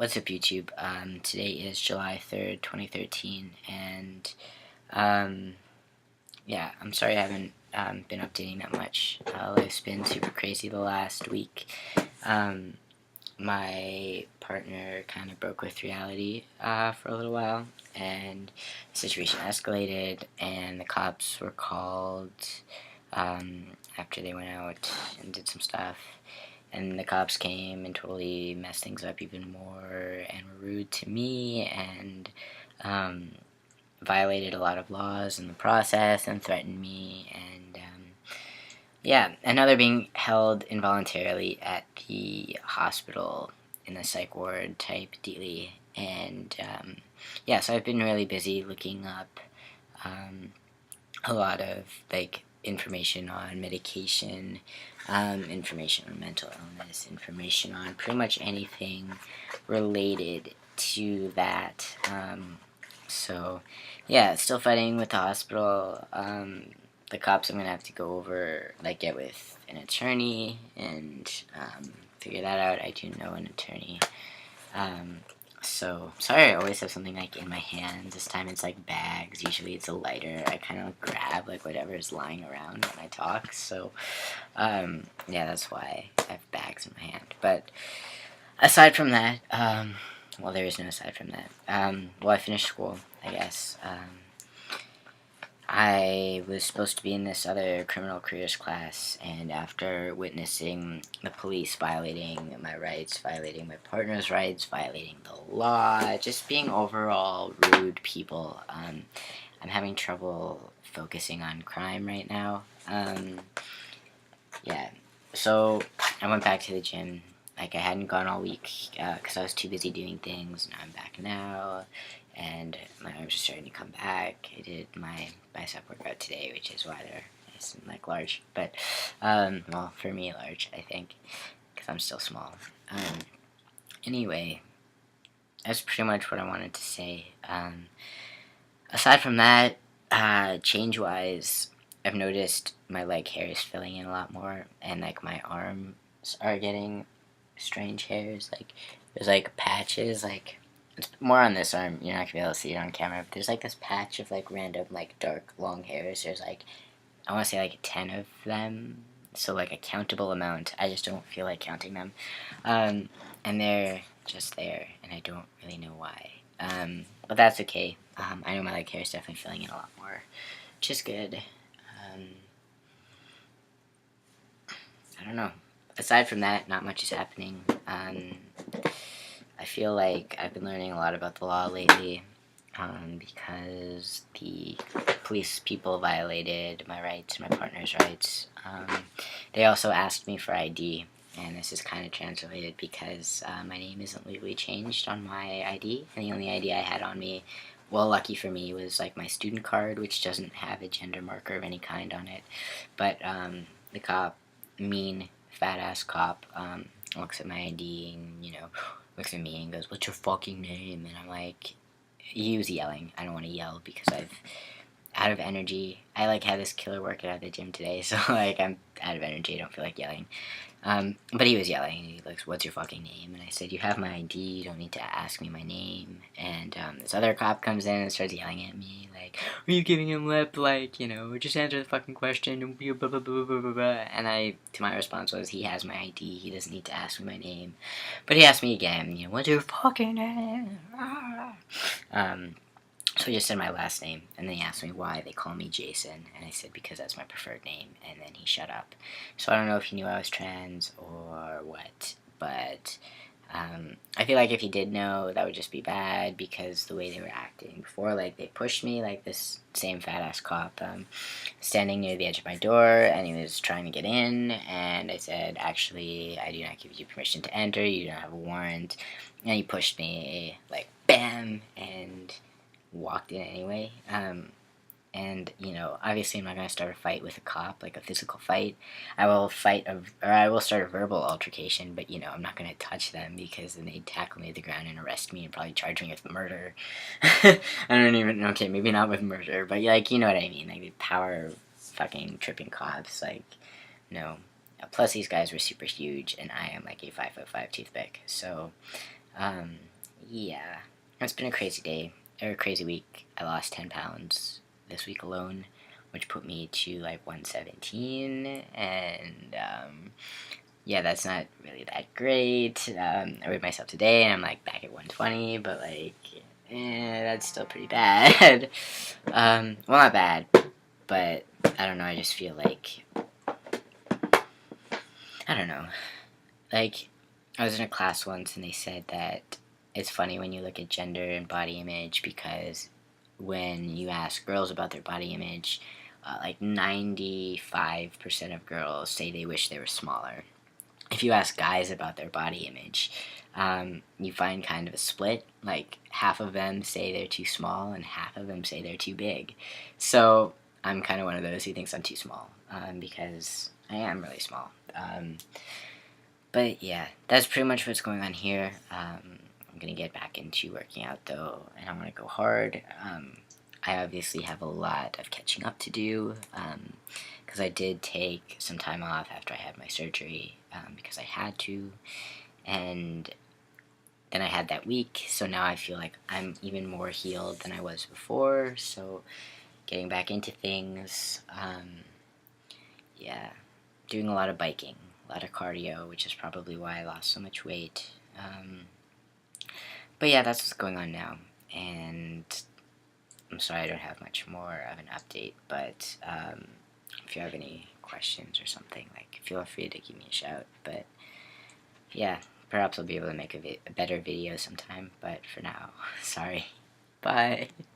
What's up, YouTube? Today is July 3rd, 2013, and um, yeah, I'm sorry I haven't been updating that much. Life's been super crazy the last week. Um, my partner kind of broke with reality for a little while, and the situation escalated, and the cops were called after they went out and did some stuff. And the cops came and totally messed things up even more and were rude to me and um, violated a lot of laws in the process and threatened me. And yeah, another being held involuntarily at the hospital in the psych ward type dealy. And yeah, so I've been really busy looking up um, a lot of like information on medication, information on mental illness, information on pretty much anything related to that. So yeah, still fighting with the hospital. The cops I'm gonna have to go over, like get with an attorney and figure that out. I do know an attorney. So, sorry I always have something like in my hands. This time it's like bags. Usually it's a lighter. I kind of grab like whatever is lying around when I talk. So, yeah, that's why I have bags in my hand. But aside from that, well, there is no aside from that. Well, I finished school, I guess. I was supposed to be in this other criminal careers class, and after witnessing the police violating my rights, violating my partner's rights, violating the law, just being overall rude people, I'm having trouble focusing on crime right now. Yeah, so I went back to the gym. Like, I hadn't gone all week because I was too busy doing things, and I'm back now, and my arms are starting to come back. I did my bicep workout today, which is why they're nice and, like, large. But, well, for me, large, I think, because I'm still small. Anyway, that's pretty much what I wanted to say. Aside from that, change-wise, I've noticed my leg hair is filling in a lot more, and like my arms are getting strange hairs. Like there's like patches, like it's more on this arm. You're not gonna be able to see it on camera, but there's like this patch of like random like dark long hairs. There's like I want to say like 10 of them, so like a countable amount. I just don't feel like counting them, and they're just there, and I don't really know why. But that's okay. I know my leg hair is definitely filling in a lot more, which is good. Um, I don't know. Aside from that, not much is happening. I feel like I've been learning a lot about the law lately because the police people violated my rights, my partner's rights. They also asked me for ID, and this is kind of translated because my name isn't legally changed on my ID, and the only ID I had on me, well, lucky for me, was like my student card, which doesn't have a gender marker of any kind on it. But the cop, mean, fat ass cop, looks at my ID and, looks at me and goes, "What's your fucking name?" And I'm like, he was yelling. I don't want to yell because I've out of energy. I like had this killer workout at the gym today, so like I'm out of energy. I don't feel like yelling. But he was yelling. He like, "What's your fucking name?" And I said, "You have my ID. You don't need to ask me my name." And this other cop comes in and starts yelling at me, like, "Are you giving him lip? Like, just answer the fucking question." And blah, blah, blah, blah, blah, blah. And to my response was, he has my ID. He doesn't need to ask me my name. But he asked me again, "What's your fucking name?" So he just said my last name, and then he asked me why they call me Jason, and I said because that's my preferred name, and then he shut up. So I don't know if he knew I was trans or what, but I feel like if he did know, that would just be bad because the way they were acting before, like they pushed me, like this same fat ass cop, standing near the edge of my door, and he was trying to get in, and I said, "Actually, I do not give you permission to enter. You don't have a warrant," and he pushed me, like bam, and walked in anyway. And obviously, I'm not gonna start a fight with a cop, like a physical fight. I will I will start a verbal altercation, but I'm not gonna touch them because then they'd tackle me to the ground and arrest me and probably charge me with murder. I don't even. Okay, maybe not with murder, but like you know what I mean, like the power fucking tripping cops, like no. Plus, these guys were super huge, and I am like a 5'5" toothpick, so Um, yeah, it's been a crazy day, or a crazy week. I lost 10 pounds this week alone, which put me to like 117, and yeah, that's not really that great. I weighed myself today, and I'm like back at 120, but like, that's still pretty bad. Well, not bad, but I don't know. I just feel like I don't know. Like, I was in a class once, and they said that it's funny when you look at gender and body image because when you ask girls about their body image, like 95% of girls say they wish they were smaller. If you ask guys about their body image, you find kind of a split. Like half of them say they're too small, and half of them say they're too big. So I'm kind of one of those who thinks I'm too small because I am really small. But yeah, that's pretty much what's going on here. I'm gonna get back into working out though, and I want to go hard. I obviously have a lot of catching up to do because I did take some time off after I had my surgery because I had to, and then I had that week, so now I feel like I'm even more healed than I was before. So getting back into things, yeah, doing a lot of biking, a lot of cardio, which is probably why I lost so much weight. But yeah, that's what's going on now, and I'm sorry I don't have much more of an update, but if you have any questions or something, like feel free to give me a shout. But yeah, perhaps I'll be able to make a better video sometime, but for now, sorry. Bye.